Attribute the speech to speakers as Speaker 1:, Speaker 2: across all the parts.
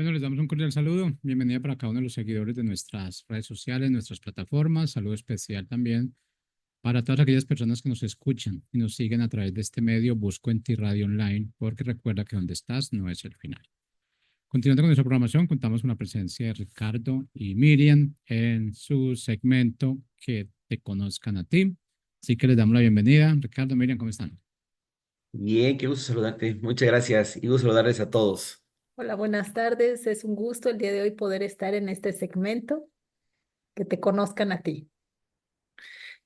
Speaker 1: Bueno, les damos un cordial saludo. Bienvenida para cada uno de los seguidores de nuestras redes sociales, nuestras plataformas. Saludo especial también para todas aquellas personas que nos escuchan y nos siguen a través de este medio Busco en Ti Radio Online, porque recuerda que donde estás no es el final. Continuando con nuestra programación, contamos con la presencia de Ricardo y Miriam en su segmento Que te conozcan a ti. Así que les damos la bienvenida. Ricardo, Miriam, ¿cómo están?
Speaker 2: Bien, qué gusto saludarte. Muchas gracias y gusto saludarles a todos.
Speaker 3: Hola, buenas tardes. Es un gusto el día de hoy poder estar en este segmento, que te conozcan a ti.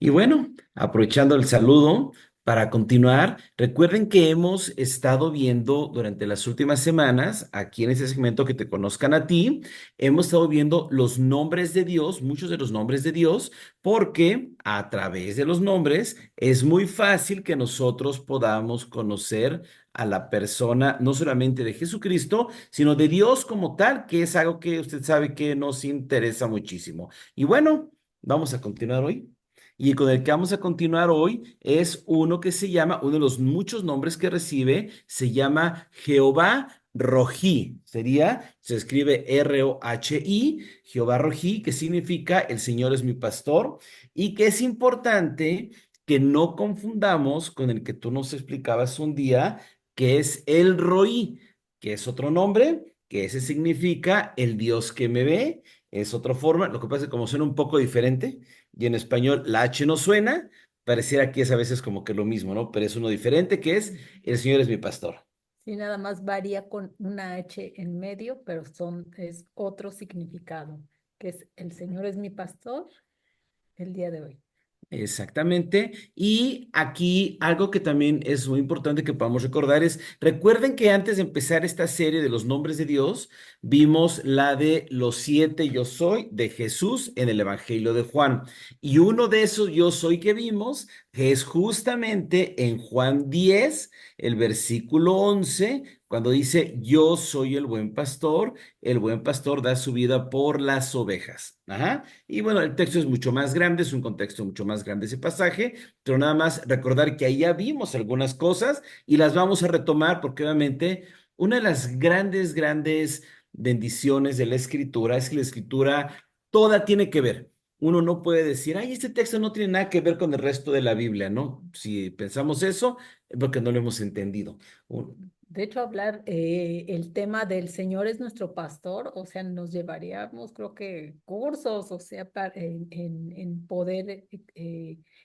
Speaker 2: Y bueno, aprovechando el saludo para continuar, recuerden que hemos estado viendo durante las últimas semanas, aquí en este segmento que te conozcan a ti, hemos estado viendo los nombres de Dios, muchos de los nombres de Dios, porque a través de los nombres es muy fácil que nosotros podamos conocer a la persona, no solamente de Jesucristo, sino de Dios como tal, que es algo que usted sabe que nos interesa muchísimo. Y bueno, vamos a continuar hoy. Y con el que vamos a continuar hoy es uno que se llama, uno de los muchos nombres que recibe, se llama Jehová Rojí. Se escribe R-O-H-I, Jehová Rojí, que significa el Señor es mi pastor, y que es importante que no confundamos con el que tú nos explicabas un día, que es el Roí, que es otro nombre, que ese significa el Dios que me ve, es otra forma. Lo que pasa es que como suena un poco diferente, y en español la H no suena, pareciera que es a veces como que lo mismo, ¿no? Pero es uno diferente que es el Señor es mi pastor.
Speaker 3: Sí, nada más varía con una H en medio, pero es otro significado, que es el Señor es mi pastor el día de hoy.
Speaker 2: Exactamente. Y aquí algo que también es muy importante que podamos recordar es, recuerden que antes de empezar esta serie de los nombres de Dios, vimos la de los 7 yo soy de Jesús en el Evangelio de Juan. Y uno de esos yo soy que vimos es justamente en Juan 10 el versículo 11 cuando dice, yo soy el buen pastor da su vida por las ovejas. Ajá. Y bueno, el texto es mucho más grande, es un contexto mucho más grande ese pasaje, pero nada más recordar que ahí ya vimos algunas cosas y las vamos a retomar porque obviamente una de las grandes bendiciones de la escritura es que la escritura toda tiene que ver. Uno no puede decir, ay, este texto no tiene nada que ver con el resto de la Biblia, ¿no? Si pensamos eso, es porque no lo hemos entendido.
Speaker 3: De hecho, hablar el tema del Señor es nuestro pastor, o sea, nos llevaríamos, creo que, cursos, o sea, en poder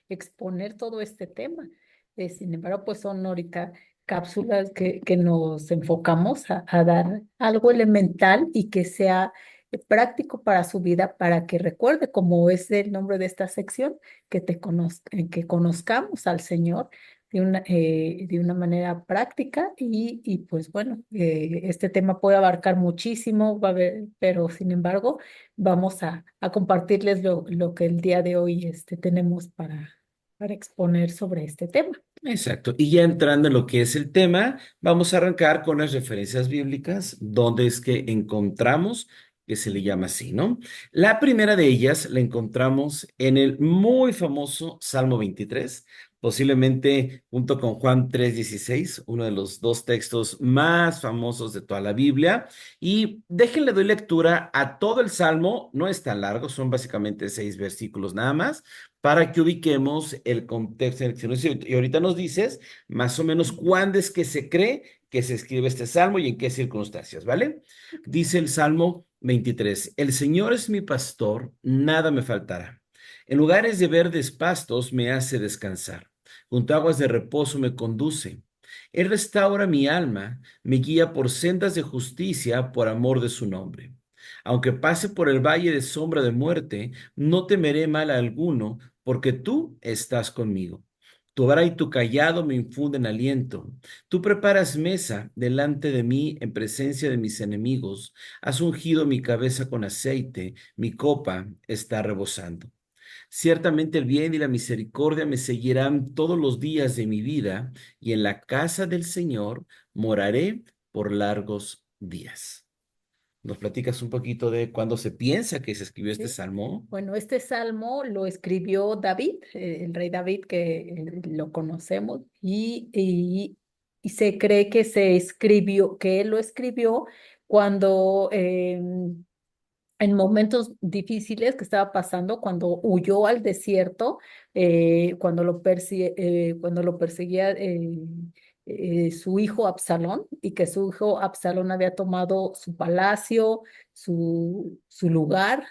Speaker 3: exponer todo este tema. Sin embargo, pues son ahorita cápsulas que nos enfocamos a dar algo elemental y que sea práctico para su vida, para que recuerde, como es el nombre de esta sección, que conozcamos al Señor de una manera práctica y pues bueno, este tema puede abarcar muchísimo, va a haber, pero sin embargo vamos a compartirles lo que el día de hoy tenemos para exponer sobre este tema.
Speaker 2: Exacto. Y ya entrando en lo que es el tema, vamos a arrancar con las referencias bíblicas, donde es que encontramos que se le llama así, ¿no? La primera de ellas la encontramos en el muy famoso Salmo 23, posiblemente junto con Juan 3:16, uno de los dos textos más famosos de toda la Biblia. Y déjenle doy lectura a todo el Salmo, no es tan largo, son básicamente 6 versículos nada más para que ubiquemos el contexto en el que se nos dice. Y ahorita nos dices más o menos cuándo es que se cree que se escribe este salmo y en qué circunstancias, ¿vale? Dice el Salmo 23, el Señor es mi pastor, nada me faltará. En lugares de verdes pastos me hace descansar. Junto a aguas de reposo me conduce. Él restaura mi alma, me guía por sendas de justicia por amor de su nombre. Aunque pase por el valle de sombra de muerte, no temeré mal alguno, porque tú estás conmigo. Tu vara y tu callado me infunden aliento. Tú preparas mesa delante de mí en presencia de mis enemigos. Has ungido mi cabeza con aceite, mi copa está rebosando. Ciertamente el bien y la misericordia me seguirán todos los días de mi vida, y en la casa del Señor moraré por largos días. ¿Nos platicas un poquito de cuándo se piensa que se escribió este
Speaker 3: ¿Sí?
Speaker 2: salmo?
Speaker 3: Bueno, este salmo lo escribió David, el rey David, que lo conocemos, y y se cree que se escribió, que él lo escribió cuando en momentos difíciles que estaba pasando, cuando huyó al desierto, cuando lo perseguía su hijo Absalón, y que su hijo Absalón había tomado su palacio, su lugar.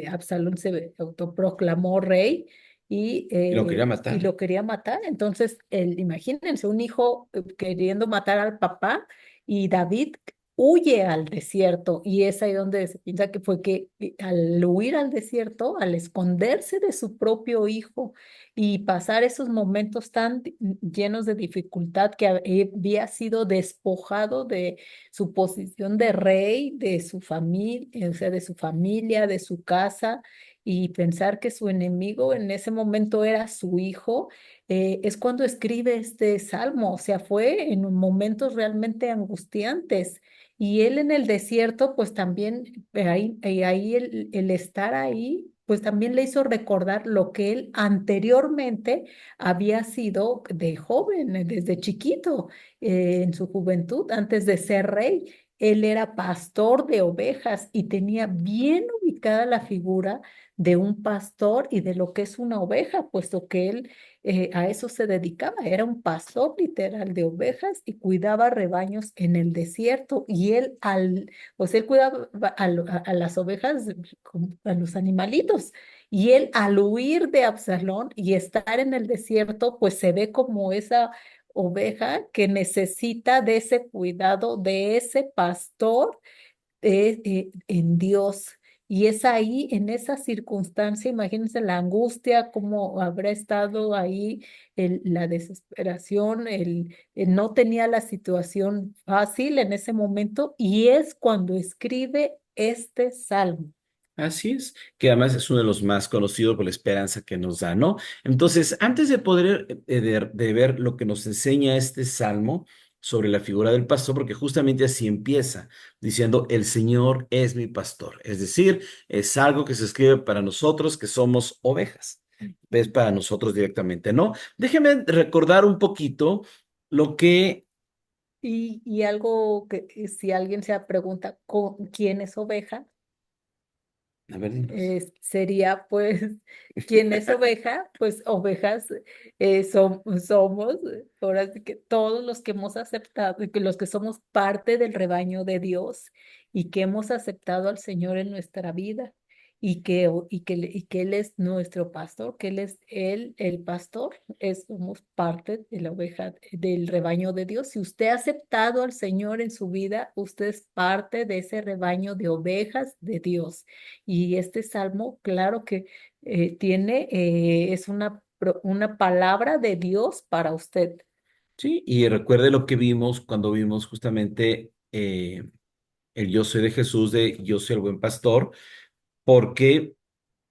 Speaker 3: Absalón se autoproclamó rey
Speaker 2: Y lo quería
Speaker 3: y
Speaker 2: matar.
Speaker 3: lo quería matar. Entonces, imagínense, un hijo queriendo matar al papá, y David huye al desierto, y es ahí donde se piensa que fue que al huir al desierto, al esconderse de su propio hijo y pasar esos momentos tan llenos de dificultad, que había sido despojado de su posición de rey, de su familia, o sea, de su familia, de su casa, y pensar que su enemigo en ese momento era su hijo. Es cuando escribe este salmo. O sea, fue en momentos realmente angustiantes. Y él en el desierto, pues también, ahí el estar ahí, pues también le hizo recordar lo que él anteriormente había sido de joven, desde chiquito, en su juventud, antes de ser rey. Él era pastor de ovejas y tenía bien ubicada la figura de un pastor y de lo que es una oveja, puesto que él a eso se dedicaba. Era un pastor literal de ovejas y cuidaba rebaños en el desierto. Y pues él cuidaba a las ovejas, a los animalitos. Y él, al huir de Absalón y estar en el desierto, pues se ve como esa oveja que necesita de ese cuidado, de ese pastor en Dios. Y es ahí, en esa circunstancia, imagínense la angustia, cómo habrá estado ahí, la desesperación, no tenía la situación fácil en ese momento, y es cuando escribe este salmo.
Speaker 2: Así es, que además es uno de los más conocidos por la esperanza que nos da, ¿no? Entonces, antes de poder de ver lo que nos enseña este salmo sobre la figura del pastor, porque justamente así empieza, diciendo, el Señor es mi pastor. Es decir, es algo que se escribe para nosotros que somos ovejas. Es para nosotros directamente, ¿no? Déjeme recordar un poquito lo que...
Speaker 3: Y algo que si alguien se pregunta quién es oveja,
Speaker 2: A ver, dinos.
Speaker 3: sería pues, ¿quién es oveja? Pues ovejas somos, ahora sí que todos los que hemos aceptado, que los que somos parte del rebaño de Dios y que hemos aceptado al Señor en nuestra vida, y que Él es nuestro pastor, que Él es el pastor. Somos parte de la oveja del rebaño de Dios. Si usted ha aceptado al Señor en su vida, usted es parte de ese rebaño de ovejas de Dios. Y este salmo, claro que es una palabra de Dios para usted.
Speaker 2: Sí, y recuerde lo que vimos cuando vimos justamente el yo soy de Jesús, de yo soy el buen pastor, porque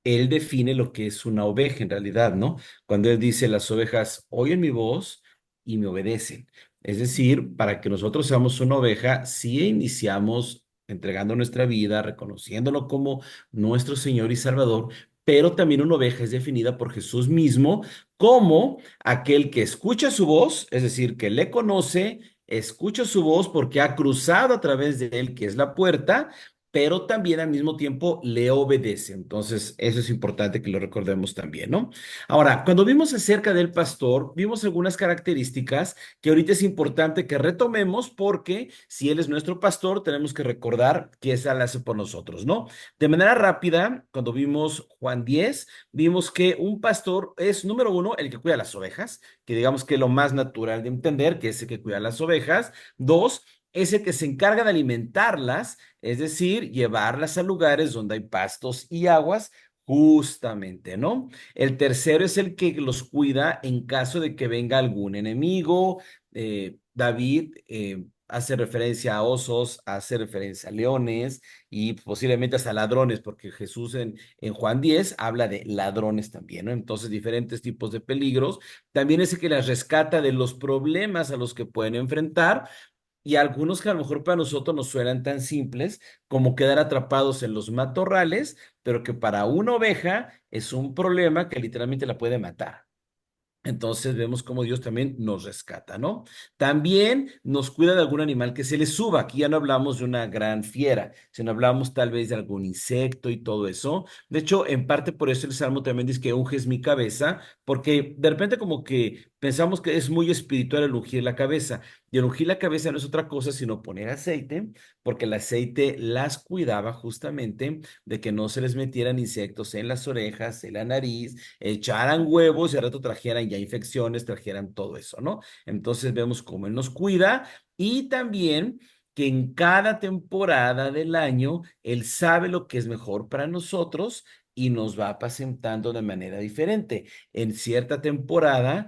Speaker 2: él define lo que es una oveja en realidad, ¿no? Cuando él dice, las ovejas oyen mi voz y me obedecen. Es decir, para que nosotros seamos una oveja, sí iniciamos entregando nuestra vida, reconociéndolo como nuestro Señor y Salvador, pero también una oveja es definida por Jesús mismo como aquel que escucha su voz, es decir, que le conoce, escucha su voz porque ha cruzado a través de él, que es la puerta, pero también al mismo tiempo le obedece. Entonces, eso es importante que lo recordemos también, ¿no? Ahora, cuando vimos acerca del pastor, vimos algunas características que ahorita es importante que retomemos porque si él es nuestro pastor, tenemos que recordar que esa la hace por nosotros, ¿no? De manera rápida, cuando vimos Juan 10, vimos que un pastor es, número uno, el que cuida las ovejas, que digamos que es lo más natural de entender, que es el que cuida las ovejas. Dos, es el que se encarga de alimentarlas, es decir, llevarlas a lugares donde hay pastos y aguas, justamente, ¿no? El tercero es el que los cuida en caso de que venga algún enemigo. David hace referencia a osos, hace referencia a leones y posiblemente hasta ladrones, porque Jesús en Juan 10 habla de ladrones también, ¿no? Entonces, diferentes tipos de peligros. También es el que las rescata de los problemas a los que pueden enfrentar y algunos que a lo mejor para nosotros nos suenan tan simples como quedar atrapados en los matorrales, pero que para una oveja es un problema que literalmente la puede matar. Entonces vemos cómo Dios también nos rescata, ¿no? También nos cuida de algún animal que se le suba. Aquí ya no hablamos de una gran fiera, sino hablamos tal vez de algún insecto y todo eso. De hecho, en parte por eso el Salmo también dice que unges mi cabeza, porque de repente como que pensamos que es muy espiritual el ungir la cabeza. Y el ungir la cabeza no es otra cosa sino poner aceite, porque el aceite las cuidaba justamente de que no se les metieran insectos en las orejas, en la nariz, echaran huevos y al rato trajeran ya infecciones, trajeran todo eso, ¿no? Entonces vemos cómo Él nos cuida y también que en cada temporada del año Él sabe lo que es mejor para nosotros y nos va apacentando de manera diferente. En cierta temporada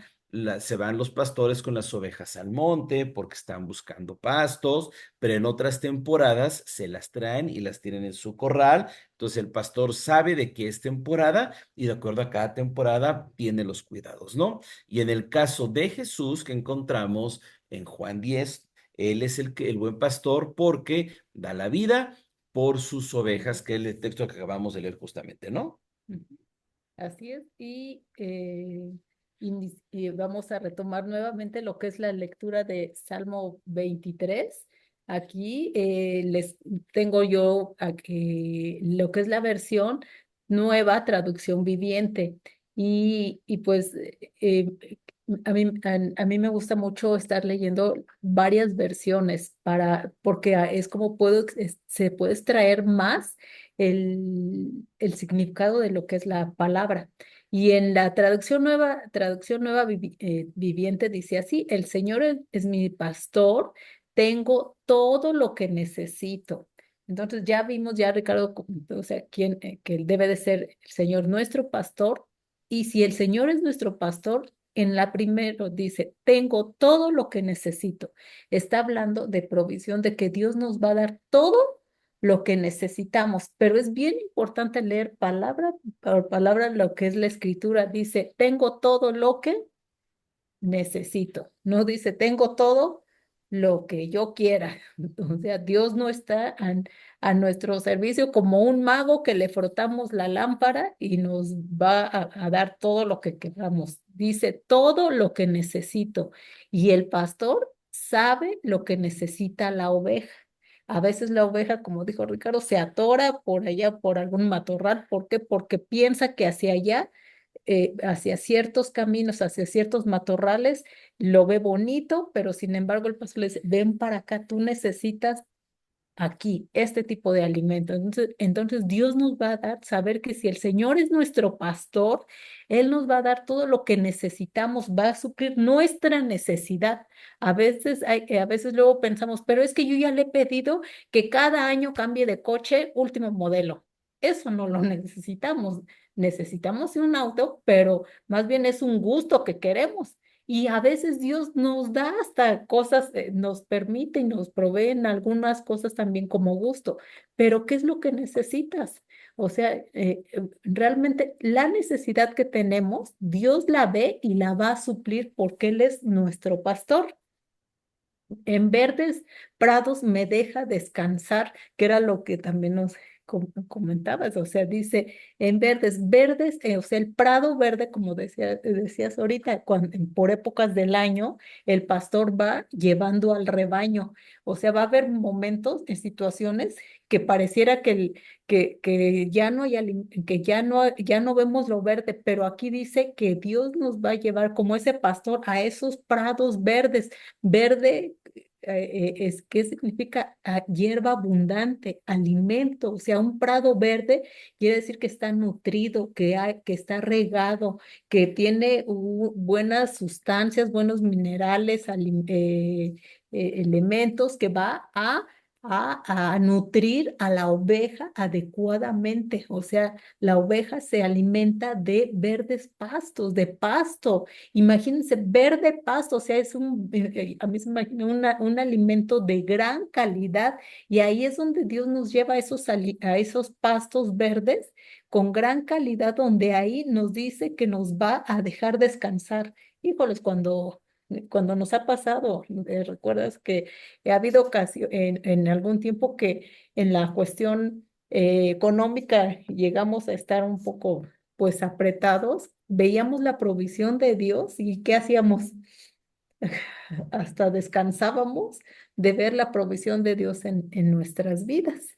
Speaker 2: se van los pastores con las ovejas al monte porque están buscando pastos, pero en otras temporadas se las traen y las tienen en su corral. Entonces el pastor sabe de qué es temporada y de acuerdo a cada temporada tiene los cuidados, ¿no? Y en el caso de Jesús que encontramos en Juan 10, Él es el buen pastor porque da la vida por sus ovejas, que es el texto que acabamos de leer justamente, ¿no?
Speaker 3: Ujú. Así es, y vamos a retomar nuevamente lo que es la lectura de Salmo 23. Aquí les tengo yo aquí lo que es la versión nueva, traducción viviente. Y pues a mí me gusta mucho estar leyendo varias versiones porque es como se puede extraer más el significado de lo que es la palabra. Y en la traducción nueva viviente dice así: el Señor es mi pastor, tengo todo lo que necesito. Entonces ya vimos, ya Ricardo, o sea, que él debe de ser el Señor nuestro pastor. Y si el Señor es nuestro pastor, en la primera dice, tengo todo lo que necesito. Está hablando de provisión, de que Dios nos va a dar todo lo que necesitamos, pero es bien importante leer palabra por palabra lo que es la escritura. Dice, tengo todo lo que necesito. No dice, tengo todo lo que yo quiera. O sea, Dios no está a nuestro servicio como un mago que le frotamos la lámpara y nos va a dar todo lo que queramos. Dice, todo lo que necesito. Y el pastor sabe lo que necesita la oveja. A veces la oveja, como dijo Ricardo, se atora por allá, por algún matorral. ¿Por qué? Porque piensa que hacia allá hacia ciertos caminos, hacia ciertos matorrales, lo ve bonito, pero sin embargo el pastor le dice, ven para acá, tú necesitas aquí este tipo de alimento. Entonces Dios nos va a dar, saber que si el Señor es nuestro pastor, Él nos va a dar todo lo que necesitamos, va a suplir nuestra necesidad. A veces luego pensamos, pero es que yo ya le he pedido que cada año cambie de coche último modelo. Eso no lo necesitamos. Necesitamos un auto, pero más bien es un gusto que queremos. Y a veces Dios nos da hasta cosas, nos permite y nos provee en algunas cosas también como gusto. Pero ¿qué es lo que necesitas? O sea, realmente la necesidad que tenemos, Dios la ve y la va a suplir porque Él es nuestro pastor. En verdes prados me deja descansar, que era lo que también nos comentabas. O sea, dice, en verdes, o sea, el prado verde, como decías ahorita, por épocas del año, el pastor va llevando al rebaño. O sea, va a haber momentos en situaciones que pareciera que ya no hay, ya no vemos lo verde, pero aquí dice que Dios nos va a llevar como ese pastor a esos prados verdes. Verde ¿qué significa? Hierba abundante, alimento, o sea, un prado verde quiere decir que está nutrido, que está regado, que tiene buenas sustancias, buenos minerales, elementos que va a nutrir a la oveja adecuadamente. O sea, la oveja se alimenta de verdes pastos, de pasto. Imagínense, verde pasto, o sea, a mí se me imagina un alimento de gran calidad y ahí es donde Dios nos lleva a esos pastos verdes con gran calidad, donde ahí nos dice que nos va a dejar descansar. Híjoles, cuando nos ha pasado, recuerdas que ha habido ocasión, en algún tiempo que en la cuestión económica llegamos a estar un poco pues apretados veíamos la provisión de Dios y ¿qué hacíamos? Hasta descansábamos de ver la provisión de Dios en nuestras vidas.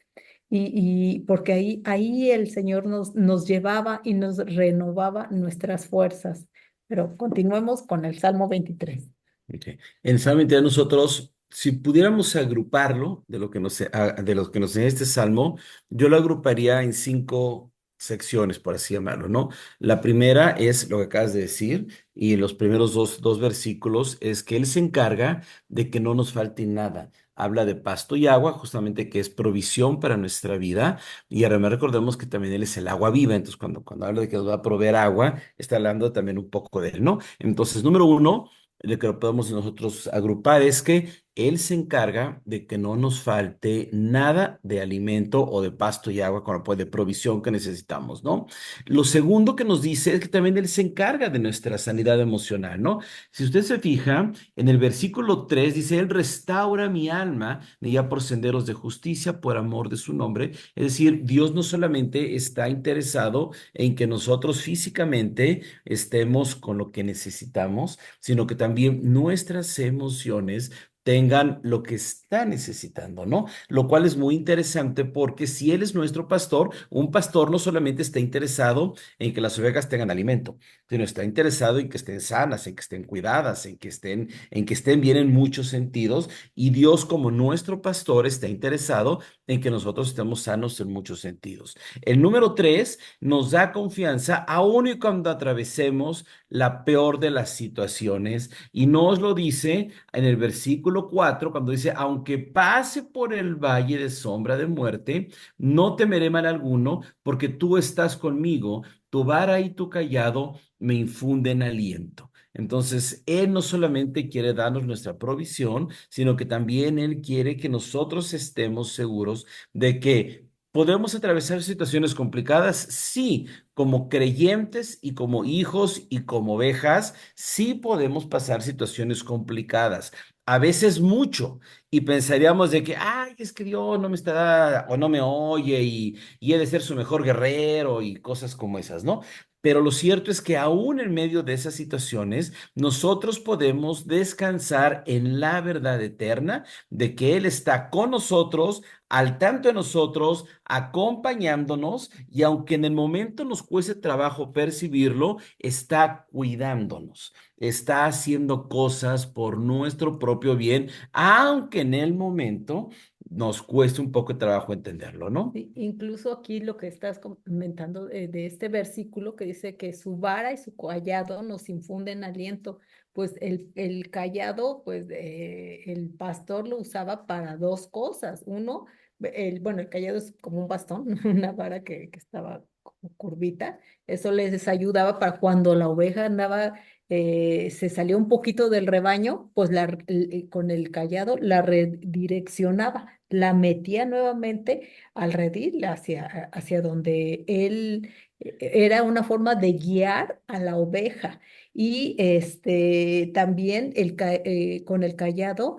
Speaker 3: Y porque ahí el Señor nos llevaba y nos renovaba nuestras fuerzas. Pero continuemos con el Salmo 23.
Speaker 2: Ok. En Salmo 23 nosotros, si pudiéramos agruparlo de lo que nos enseña este salmo, yo lo agruparía en 5 secciones, por así llamarlo, ¿no? La primera es lo que acabas de decir, y los primeros dos versículos es que Él se encarga de que no nos falte nada. Habla de pasto y agua, justamente que es provisión para nuestra vida. Y además recordemos que también Él es el agua viva. Entonces, cuando habla de que nos va a proveer agua, está hablando también un poco de Él, ¿no? Entonces, número uno, lo que podemos nosotros agrupar es que Él se encarga de que no nos falte nada de alimento o de pasto y agua, pues, de provisión que necesitamos, ¿no? Lo segundo que nos dice es que también Él se encarga de nuestra sanidad emocional, ¿no? Si usted se fija, en el versículo 3 dice, Él restaura mi alma, me guía por senderos de justicia, por amor de su nombre. Es decir, Dios no solamente está interesado en que nosotros físicamente estemos con lo que necesitamos, sino que también nuestras emociones tengan lo que está necesitando, ¿no? Lo cual es muy interesante porque si Él es nuestro pastor, un pastor no solamente está interesado en que las ovejas tengan alimento, sino está interesado en que estén sanas, en que estén cuidadas, en que estén bien en muchos sentidos. Y Dios, como nuestro pastor, está interesado en que nosotros estemos sanos en muchos sentidos. El número 3 nos da confianza aun y cuando atravesemos la peor de las situaciones. Y nos lo dice en el versículo 4 cuando dice, aunque pase por el valle de sombra de muerte, no temeré mal alguno, porque tú estás conmigo, tu vara y tu callado me infunden aliento. Entonces, Él no solamente quiere darnos nuestra provisión, sino que también Él quiere que nosotros estemos seguros de que podemos atravesar situaciones complicadas, sí, como creyentes y como hijos y como ovejas, sí podemos pasar situaciones complicadas. A veces mucho. Y pensaríamos de que, ay, es que Dios no me está o no me oye y he de ser su mejor guerrero y cosas como esas, ¿no? Pero lo cierto es que aún en medio de esas situaciones, nosotros podemos descansar en la verdad eterna de que Él está con nosotros, al tanto de nosotros, acompañándonos, y aunque en el momento nos cueste trabajo percibirlo, está cuidándonos, está haciendo cosas por nuestro propio bien, aunque en el momento nos cueste un poco de trabajo entenderlo, ¿no?
Speaker 3: Sí, incluso aquí lo que estás comentando de este versículo que dice que su vara y su callado nos infunden aliento, pues el callado, pues el pastor lo usaba para dos cosas. Uno, bueno, el callado es como un bastón, una vara que estaba como curvita. Eso les ayudaba para cuando la oveja andaba, se salió un poquito del rebaño, pues con el callado la redireccionaba, la metía nuevamente al redil hacia donde él era una forma de guiar a la oveja. Y también con el callado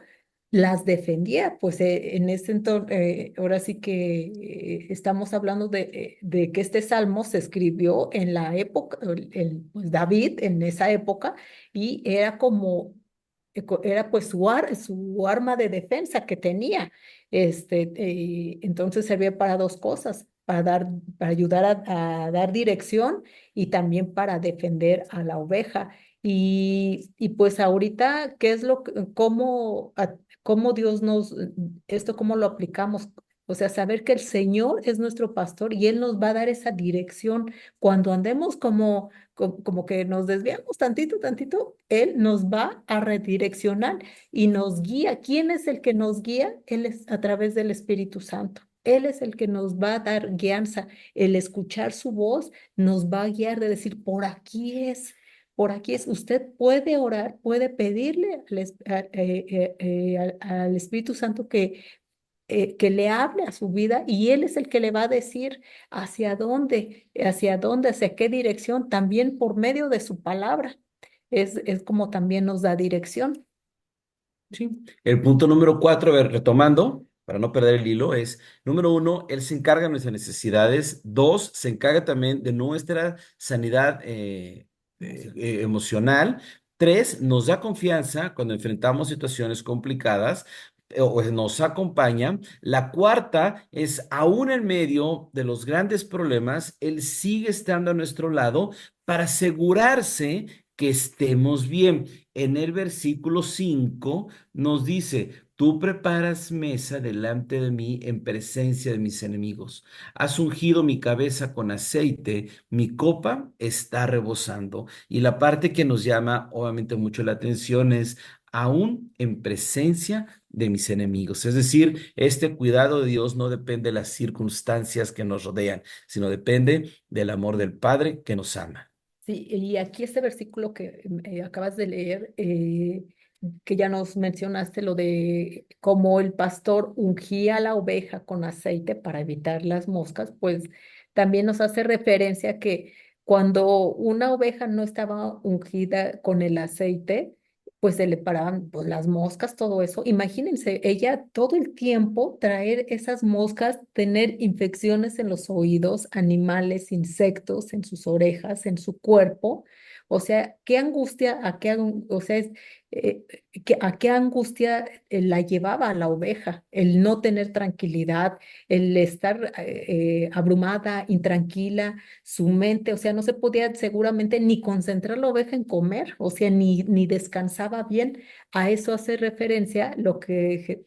Speaker 3: las defendía, pues en ese entonces, ahora sí que estamos hablando de que este salmo se escribió en la época, pues David en esa época, y era como, era pues su arma de defensa que tenía. Entonces servía para dos cosas, para ayudar a dar dirección y también para defender a la oveja. Y pues ahorita, ¿qué es cómo Dios cómo lo aplicamos? O sea, saber que el Señor es nuestro pastor y Él nos va a dar esa dirección. Cuando andemos como que nos desviamos tantito, Él nos va a redireccionar y nos guía. ¿Quién es el que nos guía? Él es a través del Espíritu Santo. Él es el que nos va a dar guianza. El escuchar su voz nos va a guiar de decir, por aquí es. Por aquí es, usted puede orar, puede pedirle al Espíritu Santo que le hable a su vida y Él es el que le va a decir hacia qué dirección, también por medio de su palabra. Es como también nos da dirección.
Speaker 2: Sí. El punto número 4, a ver, retomando, para no perder el hilo, es, número 1, Él se encarga de nuestras necesidades. 2, se encarga también de nuestra sanidad emocional. Tres, nos da confianza cuando enfrentamos situaciones complicadas o nos acompaña. La cuarta es, aún en medio de los grandes problemas, Él sigue estando a nuestro lado para asegurarse que estemos bien. En el versículo 5 nos dice, tú preparas mesa delante de mí en presencia de mis enemigos. Has ungido mi cabeza con aceite, mi copa está rebosando. Y la parte que nos llama obviamente mucho la atención es aún en presencia de mis enemigos. Es decir, este cuidado de Dios no depende de las circunstancias que nos rodean, sino depende del amor del Padre que nos ama.
Speaker 3: Sí, y aquí este versículo que acabas de leer, que ya nos mencionaste lo de cómo el pastor ungía a la oveja con aceite para evitar las moscas, pues también nos hace referencia a que cuando una oveja no estaba ungida con el aceite, pues se le paraban pues, las moscas, todo eso. Imagínense, ella todo el tiempo traer esas moscas, tener infecciones en los oídos, animales, insectos en sus orejas, en su cuerpo. O sea, qué angustia, o sea, eh, a qué angustia la llevaba a la oveja, el no tener tranquilidad, el estar abrumada, intranquila, su mente, o sea, no se podía seguramente ni concentrar la oveja en comer, o sea, ni descansaba bien. A eso hace referencia lo que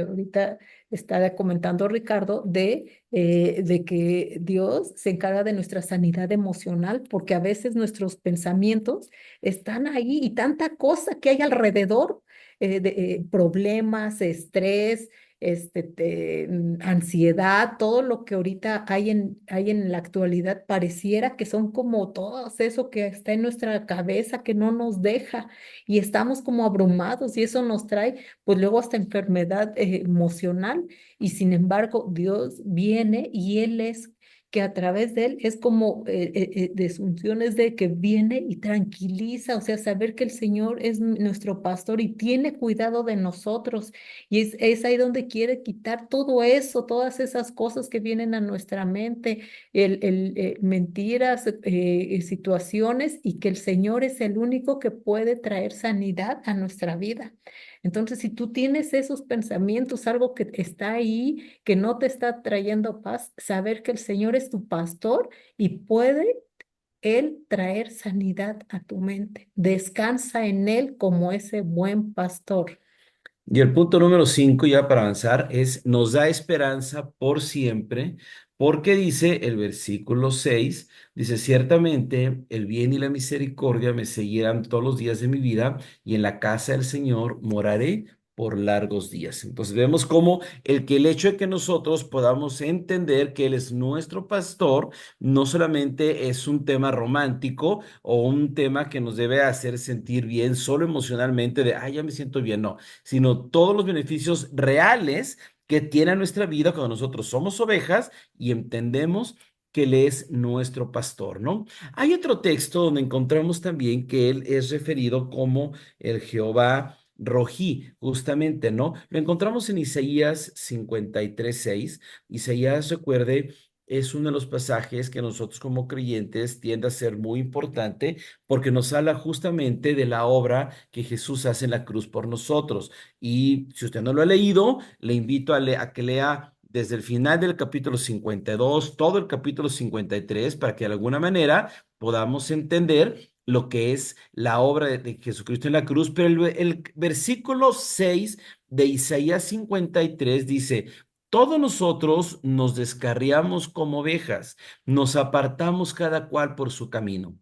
Speaker 3: ahorita está comentando Ricardo de que Dios se encarga de nuestra sanidad emocional, porque a veces nuestros pensamientos están ahí y tanta cosa que hay alrededor, problemas, estrés, ansiedad, todo lo que ahorita hay en la actualidad, pareciera que son como todo eso que está en nuestra cabeza que no nos deja y estamos como abrumados y eso nos trae pues luego hasta enfermedad emocional y sin embargo Dios viene y Él es que a través de él es como de funciones de que viene y tranquiliza, o sea, saber que el Señor es nuestro pastor y tiene cuidado de nosotros. Y es ahí donde quiere quitar todo eso, todas esas cosas que vienen a nuestra mente, mentiras, situaciones, y que el Señor es el único que puede traer sanidad a nuestra vida. Entonces, si tú tienes esos pensamientos, algo que está ahí, que no te está trayendo paz, saber que el Señor es tu pastor y puede Él traer sanidad a tu mente. Descansa en Él como ese buen pastor.
Speaker 2: Y el punto número 5, ya para avanzar, es nos da esperanza por siempre, porque dice el versículo 6, dice, ciertamente el bien y la misericordia me seguirán todos los días de mi vida y en la casa del Señor moraré por largos días. Entonces vemos cómo el hecho de que nosotros podamos entender que Él es nuestro pastor, no solamente es un tema romántico o un tema que nos debe hacer sentir bien solo emocionalmente de, ya me siento bien, no, sino todos los beneficios reales que tiene nuestra vida cuando nosotros somos ovejas y entendemos que Él es nuestro pastor, ¿no? Hay otro texto donde encontramos también que Él es referido como el Jehová Rojí, justamente, ¿no? Lo encontramos en Isaías 53:6. Isaías, recuerde, es uno de los pasajes que nosotros como creyentes tiende a ser muy importante porque nos habla justamente de la obra que Jesús hace en la cruz por nosotros. Y si usted no lo ha leído, le invito a que lea desde el final del capítulo 52, todo el capítulo 53, para que de alguna manera podamos entender lo que es la obra de Jesucristo en la cruz. Pero el versículo 6 de Isaías 53 dice, todos nosotros nos descarriamos como ovejas, nos apartamos cada cual por su camino.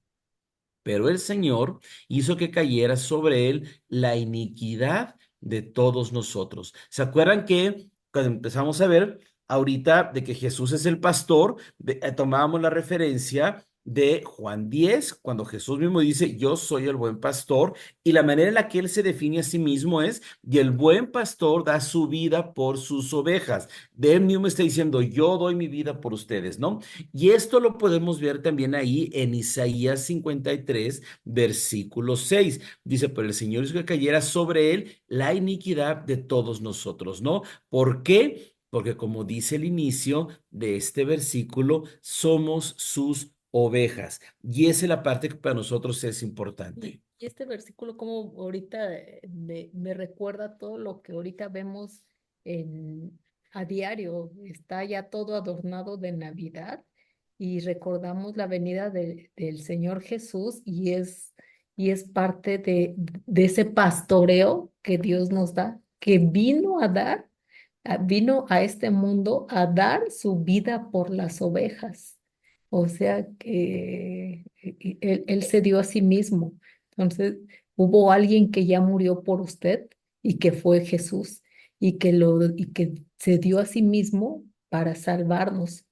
Speaker 2: Pero el Señor hizo que cayera sobre él la iniquidad de todos nosotros. ¿Se acuerdan que cuando empezamos a ver ahorita de que Jesús es el pastor, tomábamos la referencia de Juan 10, cuando Jesús mismo dice, yo soy el buen pastor, y la manera en la que él se define a sí mismo es, y el buen pastor da su vida por sus ovejas. De él mismo está diciendo, yo doy mi vida por ustedes, ¿no? Y esto lo podemos ver también ahí en Isaías 53, versículo 6. Dice, pero el Señor hizo que cayera sobre él la iniquidad de todos nosotros, ¿no? ¿Por qué? Porque como dice el inicio de este versículo, somos sus ovejas. Y esa es la parte que para nosotros es importante.
Speaker 3: Y este versículo como ahorita me recuerda todo lo que ahorita vemos en, a diario. Está ya todo adornado de Navidad y recordamos la venida del Señor Jesús y es parte de ese pastoreo que Dios nos da, que vino a dar, vino a este mundo a dar su vida por las ovejas. O sea que él se dio a sí mismo. Entonces, hubo alguien que ya murió por usted y que fue Jesús y que se dio a sí mismo para salvarnos.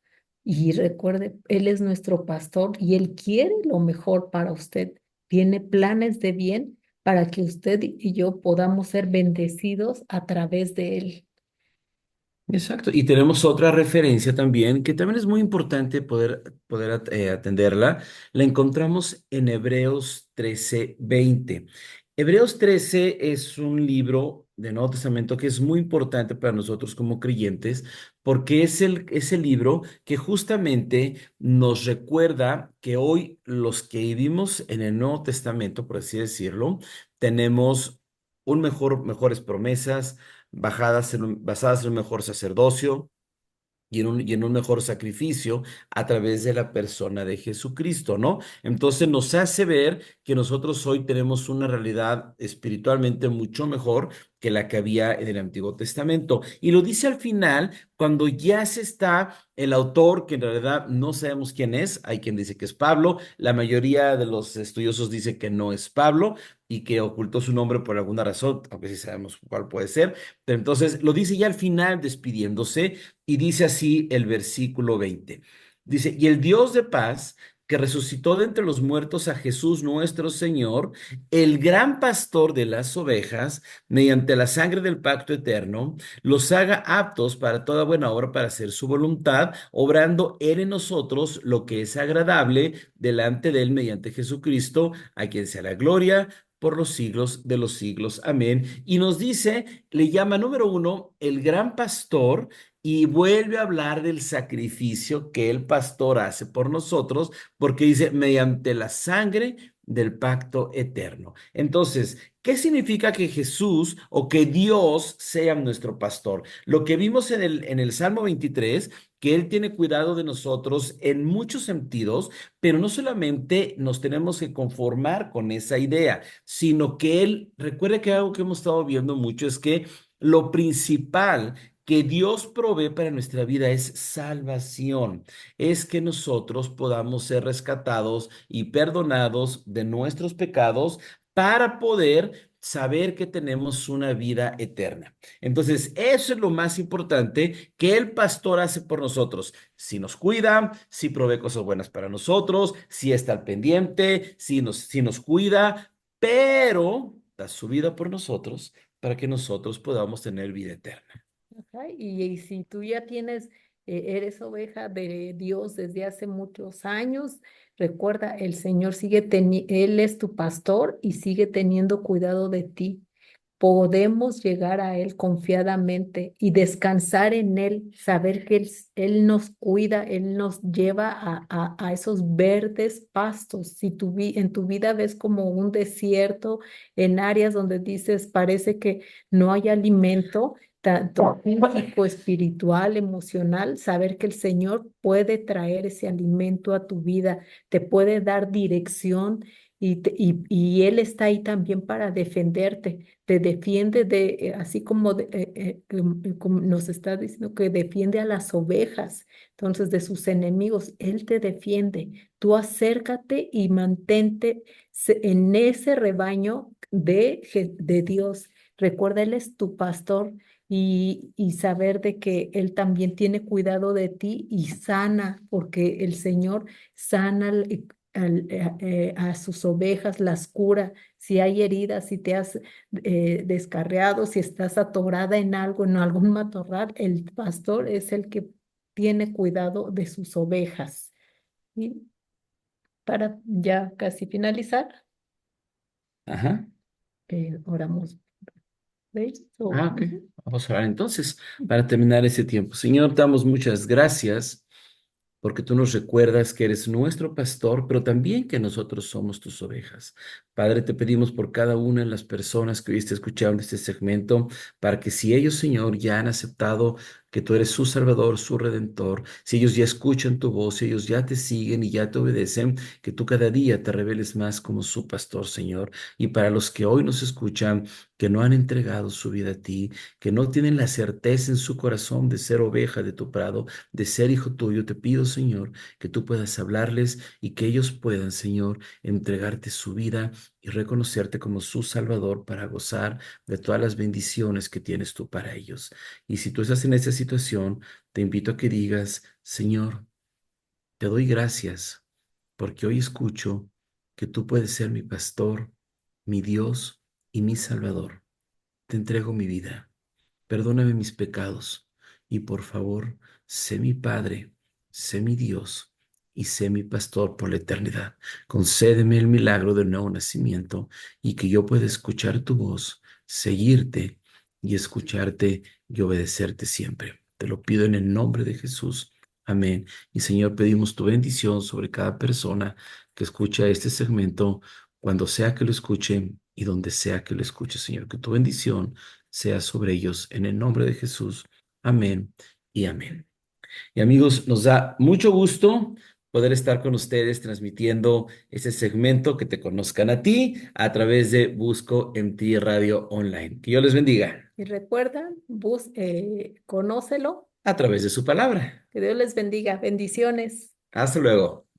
Speaker 3: Y recuerde, Él es nuestro pastor y Él quiere lo mejor para usted. Tiene planes de bien para que usted y yo podamos ser bendecidos a través de Él.
Speaker 2: Exacto. Y tenemos otra referencia también, que también es muy importante poder atenderla. La encontramos en Hebreos 13:20. Hebreos 13 es un libro de Nuevo Testamento que es muy importante para nosotros como creyentes, porque es el libro que justamente nos recuerda que hoy los que vivimos en el Nuevo Testamento, por así decirlo, tenemos mejores promesas basadas en un mejor sacerdocio y en un mejor sacrificio a través de la persona de Jesucristo, ¿no? Entonces nos hace ver que nosotros hoy tenemos una realidad espiritualmente mucho mejor que la que había en el Antiguo Testamento. Y lo dice al final, cuando ya se está el autor, que en realidad no sabemos quién es, hay quien dice que es Pablo, la mayoría de los estudiosos dice que no es Pablo y que ocultó su nombre por alguna razón, aunque sí sabemos cuál puede ser. Pero entonces lo dice ya al final despidiéndose y dice así el versículo 20. Dice, y el Dios de paz, que resucitó de entre los muertos a Jesús nuestro Señor, el gran pastor de las ovejas, mediante la sangre del pacto eterno, los haga aptos para toda buena obra para hacer su voluntad, obrando Él en nosotros lo que es agradable delante de Él mediante Jesucristo, a quien sea la gloria por los siglos de los siglos. Amén. Y nos dice, le llama número uno, el gran pastor, y vuelve a hablar del sacrificio que el pastor hace por nosotros, porque dice, mediante la sangre del pacto eterno. Entonces, ¿qué significa que Jesús o que Dios sea nuestro pastor? Lo que vimos en el Salmo 23, que Él tiene cuidado de nosotros en muchos sentidos, pero no solamente nos tenemos que conformar con esa idea, sino que Él, recuerde que algo que hemos estado viendo mucho es que lo principal que Dios provee para nuestra vida es salvación, es que nosotros podamos ser rescatados y perdonados de nuestros pecados para poder saber que tenemos una vida eterna. Entonces, eso es lo más importante que el pastor hace por nosotros. Si nos cuida, si provee cosas buenas para nosotros, si está al pendiente, si nos cuida, pero da su vida por nosotros para que nosotros podamos tener vida eterna.
Speaker 3: Ajá, y si tú ya tienes, eres oveja de Dios desde hace muchos años, recuerda, el Señor Él es tu pastor y sigue teniendo cuidado de ti. Podemos llegar a Él confiadamente y descansar en Él, saber que Él nos cuida, Él nos lleva a esos verdes pastos. Si en tu vida ves como un desierto en áreas donde dices, parece que no hay alimento, tanto físico, espiritual, emocional, saber que el Señor puede traer ese alimento a tu vida, te puede dar dirección y Él está ahí también para defenderte, te defiende así como, como nos está diciendo que defiende a las ovejas, entonces de sus enemigos, Él te defiende. Tú acércate y mantente en ese rebaño de Dios. Recuerda, Él es tu pastor y saber de que Él también tiene cuidado de ti y sana, porque el Señor sana a sus ovejas, las cura. Si hay heridas, si te has descarriado, si estás atorada en algo, en algún matorral, el pastor es el que tiene cuidado de sus ovejas. Y para ya casi finalizar,
Speaker 2: Ajá.
Speaker 3: oramos. ¿Veis?
Speaker 2: Ok. Vamos a orar entonces para terminar ese tiempo. Señor, damos muchas gracias porque tú nos recuerdas que eres nuestro pastor, pero también que nosotros somos tus ovejas. Padre, te pedimos por cada una de las personas que hoy estén escuchando este segmento, para que si ellos, Señor, ya han aceptado que tú eres su Salvador, su Redentor, si ellos ya escuchan tu voz, si ellos ya te siguen y ya te obedecen, que tú cada día te reveles más como su pastor, Señor. Y para los que hoy nos escuchan, que no han entregado su vida a ti, que no tienen la certeza en su corazón de ser oveja de tu prado, de ser hijo tuyo, te pido, Señor, que tú puedas hablarles y que ellos puedan, Señor, entregarte su vida y reconocerte como su Salvador para gozar de todas las bendiciones que tienes tú para ellos. Y si tú estás en esta situación, te invito a que digas, Señor, te doy gracias porque hoy escucho que tú puedes ser mi pastor, mi Dios y mi Salvador. Te entrego mi vida. Perdóname mis pecados y por favor, sé mi Padre, sé mi Dios y sé mi pastor por la eternidad. Concédeme el milagro del nuevo nacimiento y que yo pueda escuchar tu voz, seguirte y escucharte y obedecerte siempre. Te lo pido en el nombre de Jesús. Amén. Y Señor, pedimos tu bendición sobre cada persona que escucha este segmento, cuando sea que lo escuche y donde sea que lo escuche, Señor. Que tu bendición sea sobre ellos en el nombre de Jesús. Amén y amén. Y amigos, nos da mucho gusto poder estar con ustedes transmitiendo este segmento, que te conozcan a ti a través de Busco en Ti Radio Online. Que Dios les bendiga
Speaker 3: Y recuerda, conócelo,
Speaker 2: a través de su palabra.
Speaker 3: que Dios les bendiga. Bendiciones.
Speaker 2: Hasta luego.